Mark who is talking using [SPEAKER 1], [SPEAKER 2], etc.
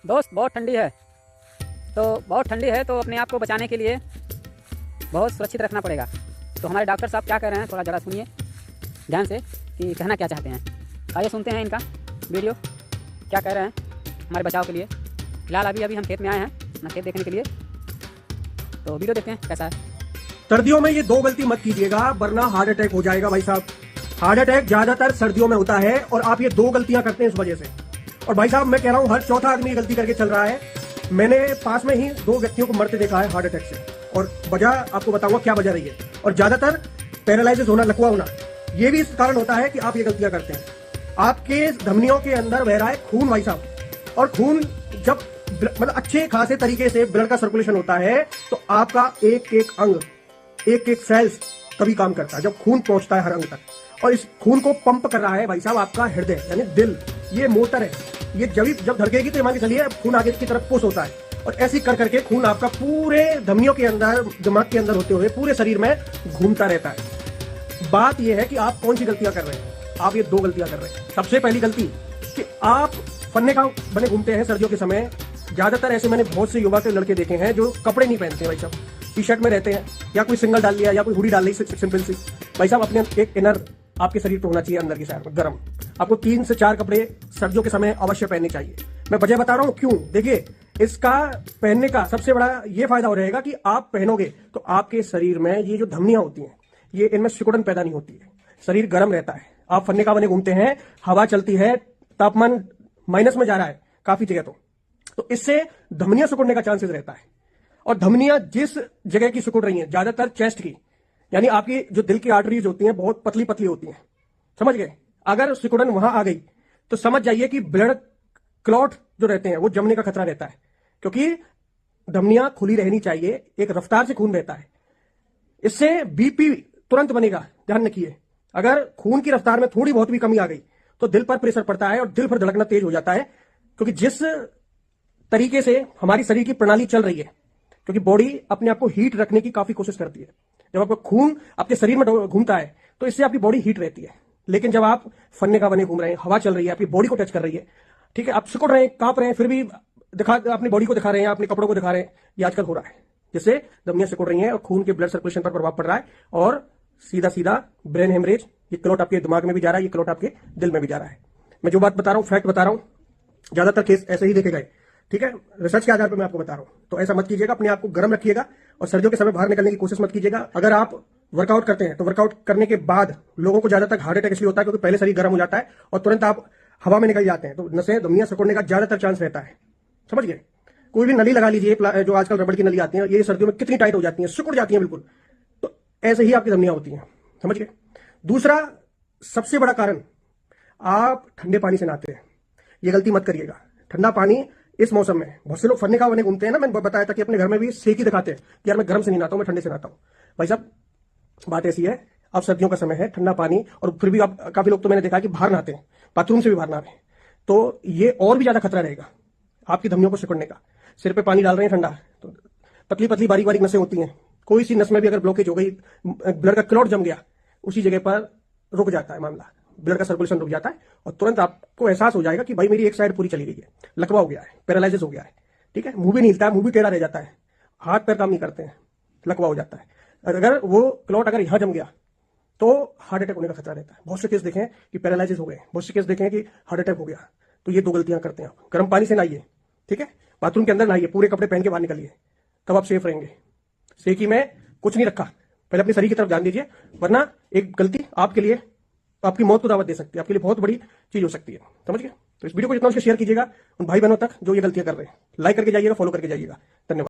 [SPEAKER 1] दोस्त बहुत ठंडी है, तो अपने आप को बचाने के लिए बहुत सुरक्षित रखना पड़ेगा। तो हमारे डॉक्टर साहब क्या कह रहे हैं, थोड़ा ज़रा सुनिए ध्यान से कि कहना क्या चाहते हैं। आइए सुनते हैं इनका वीडियो, क्या कह रहे हैं हमारे बचाव के लिए। फिलहाल अभी हम खेत में आए हैं अपना खेत देखने के लिए, तो वीडियो देखते हैं कैसा है।
[SPEAKER 2] सर्दियों में ये दो गलती मत कीजिएगा, वरना हार्ट अटैक हो जाएगा भाई साहब। हार्ट अटैक ज्यादातर सर्दियों में होता है और आप ये दो गलतियां करते हैं इस वजह से। और भाई साहब मैं कह रहा हूं, हर चौथा आदमी ये गलती करके चल रहा है। मैंने पास में ही दो व्यक्तियों को मरते देखा है हार्ट अटैक से, और वजह आपको बताऊंगा क्या वजह रही है। और ज्यादातर पैरालाइसिस होना, लकवा होना, ये भी इस कारण होता है कि आप ये गलतियां करते हैं। आपके धमनियों के अंदर बह रहा है खून भाई साहब, और खून जब मतलब अच्छे खासे तरीके से ब्लड का सर्कुलेशन होता है तो आपका एक एक अंग, एक एक सेल्स तभी काम करता है जब खून पहुंचता है हर अंग तक। और इस खून को पंप कर रहा है भाई साहब आपका हृदय, यानी दिल। ये मोटर है, ये जब धड़केगी तो मान के चलिए खून आगे की तरफ पुश होता है, और ऐसे कर करके खून आपका पूरे धमनियों के अंदर, दिमाग के अंदर होते हुए पूरे शरीर में घूमता रहता है। बात यह है कि आप कौन सी गलतियां कर रहे हैं। आप ये दो गलतियां कर रहे हैं। सबसे पहली गलती कि आप फन्ने का बने घूमते हैं सर्दियों के समय। ज्यादातर ऐसे मैंने बहुत से युवा के लड़के देखे हैं जो कपड़े नहीं पहनते भाई साहब, टी शर्ट में रहते हैं, या कोई सिंगल डाल लिया या कोई हुडी डाल ली सिंपल सी। भाई साहब अपने एक इनर आपके शरीर पर होना चाहिए, अंदर की साइड में गर्म। आपको 3 से 4 कपड़े सर्दियों के समय अवश्य पहनने चाहिए। मैं वजह बता रहा हूं क्यों। देखिए, इसका पहनने का सबसे बड़ा ये फायदा हो रहेगा कि आप पहनोगे तो आपके शरीर में ये जो धमनियां होती हैं, ये इनमें सिकुड़न पैदा नहीं होती है, शरीर गर्म रहता है। आप फन्ने का बने घूमते हैं, हवा चलती है, तापमान माइनस में जा रहा है काफी जगह, तो इससे धमनियां सिकुड़ने का चांसेस रहता है। और धमनियां जिस जगह की सिकुड़ रही हैं, ज्यादातर चेस्ट की, यानी आपकी जो दिल की आर्टरीज होती हैं बहुत पतली पतली होती हैं, समझ गए। अगर सिकुड़न वहां आ गई तो समझ जाइए कि ब्लड क्लॉट जो रहते हैं वो जमने का खतरा रहता है, क्योंकि धमनियां खुली रहनी चाहिए, एक रफ्तार से खून बहता है। इससे बीपी तुरंत बनेगा, ध्यान रखिए। अगर खून की रफ्तार में थोड़ी बहुत भी कमी आ गई तो दिल पर प्रेशर पड़ता है और दिल पर धड़कना तेज हो जाता है, क्योंकि जिस तरीके से हमारी शरीर की प्रणाली चल रही है, क्योंकि बॉडी अपने आप को हीट रखने की काफी कोशिश करती है। जब आपका खून आपके शरीर में घूमता है तो इससे आपकी बॉडी हीट रहती है। लेकिन जब आप फन्ने का बने घूम रहे हैं, हवा चल रही है, आपकी बॉडी को टच कर रही है, ठीक है, आप सिकुड़ रहे हैं, कांप रहे हैं, फिर भी अपनी बॉडी को दिखा रहे हैं, अपने कपड़ों को दिखा रहे हैं, ये आजकल हो रहा है, जिससे धमनियां सिकुड़ रही हैं और खून के ब्लड सर्कुलेशन पर प्रभाव पड़ रहा है, और सीधा सीधा ब्रेन हेमरेज, ये क्लॉट आपके दिमाग में भी जा रहा है, ये क्लॉट आपके दिल में भी जा रहा है। मैं जो बात बता रहा हूं, फैक्ट बता रहा हूं, ज्यादातर केस ऐसे ही देखे गए, ठीक है, रिसर्च के आधार पर मैं आपको बता रहा हूं। तो ऐसा मत कीजिएगा, अपने आप को गर्म रखिएगा और सर्दियों के समय बाहर निकलने की कोशिश मत कीजिएगा। अगर आप वर्कआउट करते हैं तो वर्कआउट करने के बाद लोगों को ज्यादातर हार्ट अटैक इसलिए होता है क्योंकि पहले शरीर गर्म हो जाता है और तुरंत आप हवा में निकल जाते हैं, तो नसें, धमनियां सिकुड़ने का ज्यादातर चांस रहता है, समझ गए। कोई भी नली लगा लीजिए, जो आजकल रबड़ की नली आती है, ये सर्दियों में कितनी टाइट हो जाती है, सिकुड़ जाती है बिल्कुल, तो ऐसे ही आपकी धमनियां होती हैं, समझ गए। दूसरा सबसे बड़ा कारण, आप ठंडे पानी से नहाते हैं, ये गलती मत करिएगा। ठंडा पानी इस मौसम में बहुत से लोग फन्ने का बने घूमते हैं ना, मैंने बताया था कि अपने घर में भी सेक ही दिखाते हैं कि यार मैं गर्म से नहीं नहाता हूं, मैं ठंडे से नहाता हूं। भाई साहब बात ऐसी है, अब सर्दियों का समय है, ठंडा पानी, और फिर भी आप काफी लोग तो मैंने देखा कि बाहर नहाते हैं, बाथरूम से भी बाहर नहा रहे हैं, तो ये और भी ज्यादा खतरा रहेगा आपकी धमनियों को सिकुड़ने का। सिर पे पानी डाल रहे हैं ठंडा, तो पतली पतली बारीक बारीक नसें होती हैं, कोई सी नस में भी अगर ब्लॉकेज हो गई, ब्लड का क्लॉट जम गया, उसी जगह पर रुक जाता है मामला, ब्लड का सर्कुलेशन रुक जाता है और तुरंत आपको एहसास हो जाएगा कि भाई मेरी एक साइड पूरी चली गई है, लकवा हो गया है, पैरालाइसिस हो गया है, ठीक है। मुंह भी नहीं हिलता है, मुंह भी टेढ़ा रह जाता है, हाथ पैर काम नहीं करते हैं, लकवा हो जाता है। अगर वो क्लॉट अगर यहां जम गया तो हार्ट अटैक होने का खतरा रहता है। बहुत से केस देखे हैं कि पैरालाइसिस हो गए, बहुत से केस देखे हैं कि हार्ट अटैक हो गया। तो ये दो गलतियां करते हैं आप। गर्म पानी से नहाइए, ठीक है, बाथरूम के अंदर नहाइए, पूरे कपड़े पहन के बाहर निकलिए, तब आप सेफ रहेंगे। सेकी में कुछ नहीं रखा, पहले अपने शरीर की तरफ ध्यान दीजिए, वरना एक गलती आपके लिए आपकी मौत को दावत दे सकती है, आपके लिए बहुत बड़ी चीज हो सकती है, समझ गए। तो इस वीडियो को जितना उसके शेयर कीजिएगा उन भाई बहनों तक जो ये गलतियां कर रहे हैं, लाइक करके जाइएगा, फॉलो करके जाइएगा। धन्यवाद।